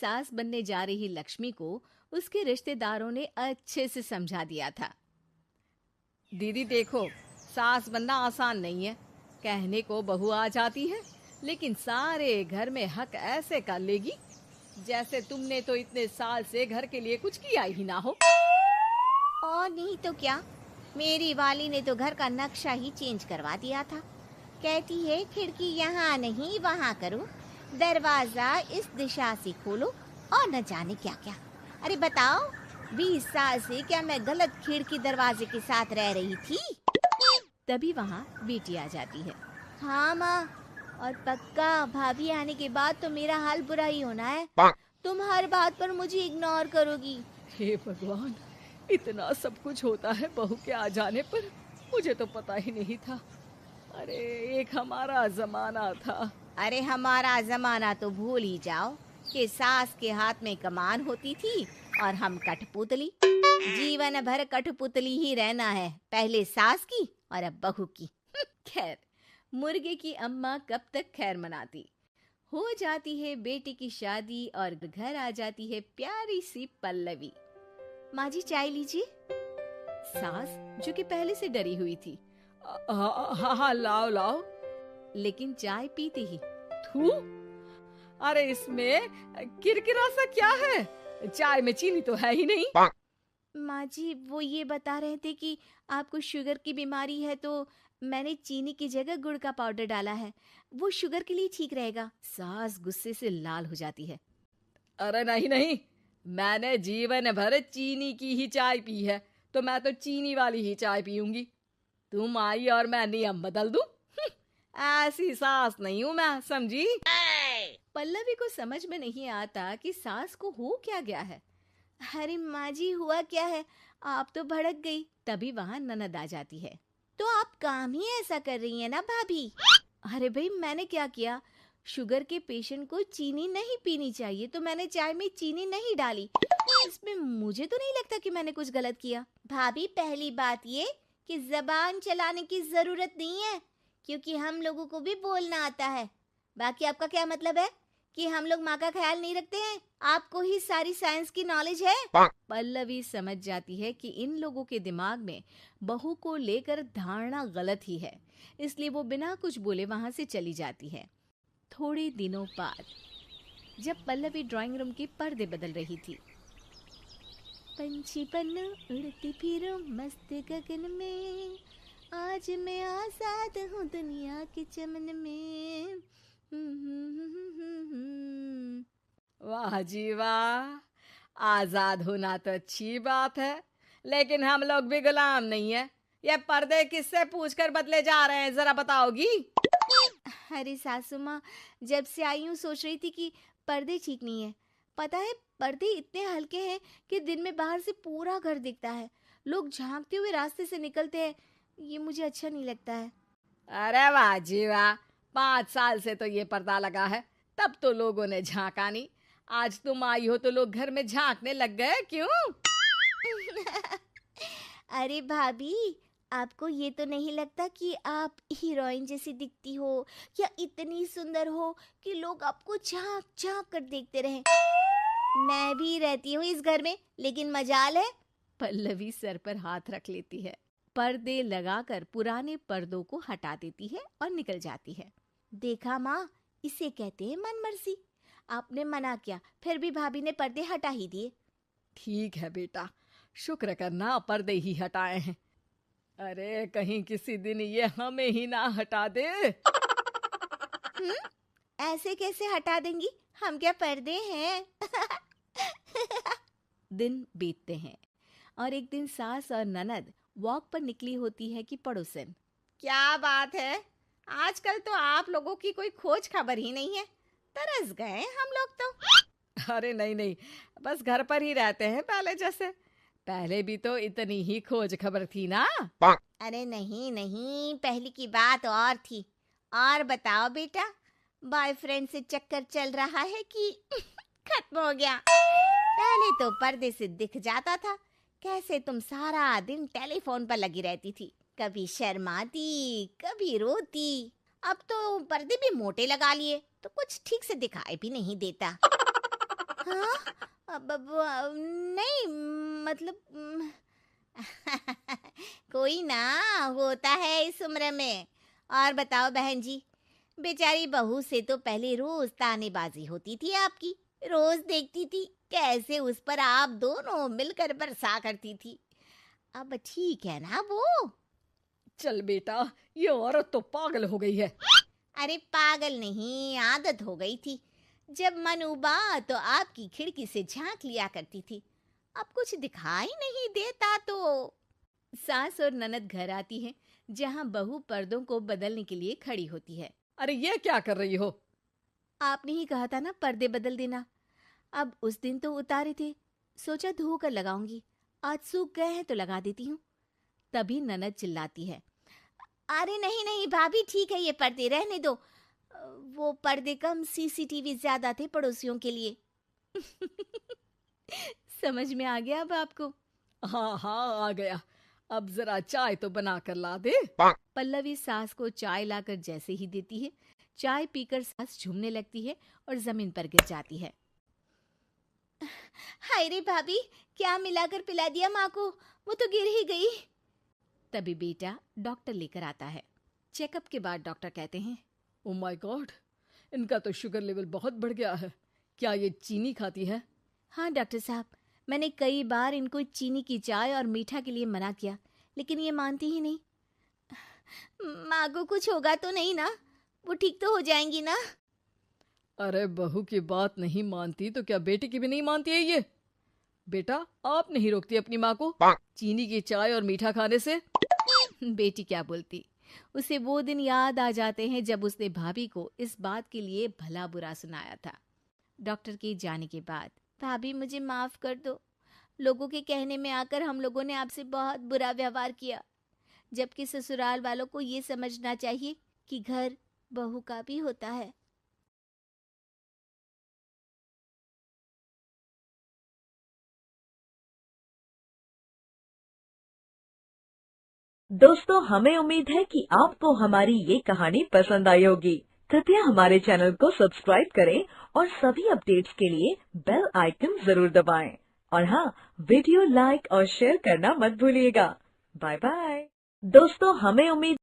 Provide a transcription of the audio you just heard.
सास बनने जा रही लक्ष्मी को उसके रिश्तेदारों ने अच्छे से समझा दिया था। दीदी देखो, सास बनना आसान नहीं है। कहने को बहू आ जाती है, लेकिन सारे घर में हक ऐसे कर लेगी जैसे तुमने तो इतने साल से घर के लिए कुछ किया ही ना हो। और नहीं तो क्या, मेरी वाली ने तो घर का नक्शा ही चेंज करवा दिया था। कहती है खिड़की यहाँ नहीं वहाँ करो, दरवाजा इस दिशा से खोलो और न जाने क्या क्या। अरे बताओ, 20 साल से क्या मैं गलत खिड़की दरवाजे के साथ रह रही थी? तभी वहाँ बेटी आ जाती है। हाँ माँ, और पक्का भाभी आने के बाद तो मेरा हाल बुरा ही होना है। तुम हर बात पर मुझे इग्नोर करोगी। हे भगवान, इतना सब कुछ होता है बहू के आ जाने पर, मुझे तो पता ही नहीं था। अरे एक हमारा जमाना था। अरे हमारा जमाना तो भूल ही जाओ कि सास के हाथ में कमान होती थी और हम कठपुतली। जीवन भर कठपुतली ही रहना है, पहले सास की और अब बहू की। खैर, मुर्गे की अम्मा कब तक खैर मनाती। हो जाती है बेटी की शादी और घर आ जाती है प्यारी सी पल्लवी। माँ जी चाय लीजिए। सास जो कि पहले से डरी हुई थी, हाँ लाओ लाओ। लेकिन चाय पीते ही थू, अरे इसमें किरकिरा सा क्या है? चाय में चीनी तो है ही नहीं। माँ जी वो ये बता रहे थे कि आपको शुगर की बीमारी है, तो मैंने चीनी की जगह गुड़ का पाउडर डाला है, वो शुगर के लिए ठीक रहेगा। सास गुस्से से लाल हो जाती है। अरे नहीं नहीं, मैंने जीवन भर चीनी की ही चाय पी है, तो मैं तो चीनी वाली ही चाय पीऊंगी। तुम आई और मैं नियम बदल दूं? ऐसी सास नहीं हूं मैं, समझी? पल्लवी को समझ में नहीं आता कि सास को हो क्या गया है। अरे माँ जी हुआ क्या है, आप तो भड़क गई। तभी वहाँ ननद आ जाती है। तो आप काम ही ऐसा कर रही हैं ना भाभी? अरे भाई मैंने क्या किया, शुगर के पेशेंट को चीनी नहीं पीनी चाहिए तो मैंने चाय में चीनी नहीं डाली। इसमें मुझे तो नहीं लगता कि मैंने कुछ गलत किया। भाभी पहली बात ये कि जबान चलाने की जरूरत नहीं है, क्योंकि हम लोगों को भी बोलना आता है। बाकी आपका क्या मतलब है कि हम लोग माँ का ख्याल नहीं रखते हैं? आपको ही सारी साइंस की नॉलेज है। पल्लवी समझ जाती है कि इन लोगों के दिमाग में बहू को लेकर धारणा गलत ही है, इसलिए वो बिना कुछ बोले वहां से चली जाती है। थोड़े दिनों बाद जब पल्लवी ड्राइंग रूम के पर्दे बदल रही थी, पंछी बन उड़ती फिरूं मस्त गगन में, आज मैं आजाद हूँ दुनिया के चमन में। वाह जी वाह, आजाद होना तो अच्छी बात है, लेकिन हम लोग भी गुलाम नहीं है। ये पर्दे किससे पूछकर बदले जा रहे हैं, जरा बताओगी? अरे सासू माँ, जब से आई हूँ सोच रही थी कि पर्दे ठीक नहीं है। पता है पर्दे इतने हल्के हैं कि दिन में बाहर से पूरा घर दिखता है, लोग झांकते हुए रास्ते से निकलते हैं, ये मुझे अच्छा नहीं लगता है। अरे वाह जी वाह, 5 साल से तो ये पर्दा लगा है, तब तो लोगों ने झांका नहीं। आज तुम आई हो तो लोग घर में झांकने लग गए, क्यों? अरे भाभी, आपको ये तो नहीं लगता कि आप हीरोइन जैसी दिखती हो, या इतनी सुंदर हो कि लोग आपको झांक झांक कर देखते रहें? मैं भी रहती हूँ इस घर में, लेकिन मजाल है। पल्लवी सर पर हाथ रख लेती है, पर्दे लगाकर पुराने पर्दों को हटा देती है और निकल जाती है। देखा माँ, इसे कहते हैं मनमर्जी। आपने मना किया, फिर भी भाभी ने पर्दे हटा ही दिए। ठीक है बेटा, शुक्र करना पर्दे ही हटाए हैं। अरे कहीं किसी दिन ये हमें ही ना हटा दे। ऐसे कैसे हटा देंगी, हम क्या पर्दे हैं? दिन बीतते हैं और एक दिन सास और ननद वॉक पर निकली होती है कि पड़ोसन। क्या बात है, आजकल तो आप लोगों की कोई खोज खबर ही नहीं है। तरस गए हम लोग तो। अरे नहीं नहीं, बस घर पर ही रहते हैं पहले जैसे। पहले भी तो इतनी ही खोज खबर थी ना। अरे नहीं नहीं, पहले की बात और थी। और बताओ बेटा, बॉयफ्रेंड से चक्कर चल रहा है कि खत्म हो गया? पहले तो पर्दे से दिख जाता था कैसे तुम सारा दिन टेलीफोन पर लगी रहती थी, कभी शर्माती कभी रोती। अब तो पर्दे भी मोटे लगा लिए तो कुछ ठीक से दिखाई भी नहीं देता। हाँ? नहीं, मतलब कोई ना होता है इस उम्र में। और बताओ बहन जी, बेचारी बहू से तो पहले रोज तानेबाजी होती थी आपकी, रोज देखती थी कैसे उस पर आप दोनों मिलकर बरसा करती थी। अब ठीक है ना वो? चल बेटा, ये औरत तो पागल हो गई है। अरे पागल नहीं, आदत हो गई थी। जब मन उबा तो आपकी खिड़की से झांक लिया करती थी, अब कुछ दिखाई नहीं देता तो। सास और ननद घर आती हैं, जहां बहू पर्दों को बदलने के लिए खड़ी होती है। अरे ये क्या कर रही हो? आपने ही कहा था ना पर्दे बदल देना। अब उस दिन तो उतारे थे, सोचा धोकर लगाऊंगी, आज सूख गए हैं तो लगा देती हूँ। तभी ननद चिल्लाती है। अरे नहीं नहीं भाभी, ठीक है, ये पर्दे रहने दो। वो पर्दे कम, सीसीटीवी ज्यादा थे पड़ोसियों के लिए। समझ में आ गया अब आपको? हाँ हाँ, आ गया। अब जरा चाय तो बना कर ला दे। पल्लवी सास को चाय लाकर जैसे ही देती है, चाय पीकर सास झूमने लगती है और जमीन पर गिर जाती है। हाय रे भाभी, क्या मिलाकर पिला दिया माँ को, वो तो गिर ही गई। तभी बेटा डॉक्टर लेकर आता है। चेकअप के बाद डॉक्टर कहते हैं, ओ माय गॉड, इनका तो शुगर लेवल बहुत बढ़ गया है। क्या ये चीनी खाती है? हाँ डॉक्टर साहब, मैंने कई बार इनको चीनी की चाय और मीठा के लिए मना किया, लेकिन ये मानती ही नहीं। माँ को कुछ होगा तो नहीं ना? वो ठीक तो हो जाएंगी ना? अरे बहू की बात नहीं मानती तो क्या बेटी की भी नहीं मानती है ये? बेटा, आप नहीं रोकती अपनी माँ को चीनी की चाय और मीठा खाने से? बेटी क्या बोलती, उसे वो दिन याद आ जाते हैं जब उसने भाभी को इस बात के लिए भला बुरा सुनाया था। डॉक्टर के जाने के बाद, भाभी मुझे माफ कर दो, लोगों के कहने में आकर हम लोगों ने आपसे बहुत बुरा व्यवहार किया, जबकि ससुराल वालों को ये समझना चाहिए कि घर बहू का भी होता है। दोस्तों, हमें उम्मीद है कि आपको हमारी ये कहानी पसंद आई होगी। कृपया हमारे चैनल को सब्सक्राइब करें और सभी अपडेट्स के लिए बेल आइकन जरूर दबाएं। और हाँ, वीडियो लाइक और शेयर करना मत भूलिएगा। Bye bye. दोस्तों, हमें उम्मीद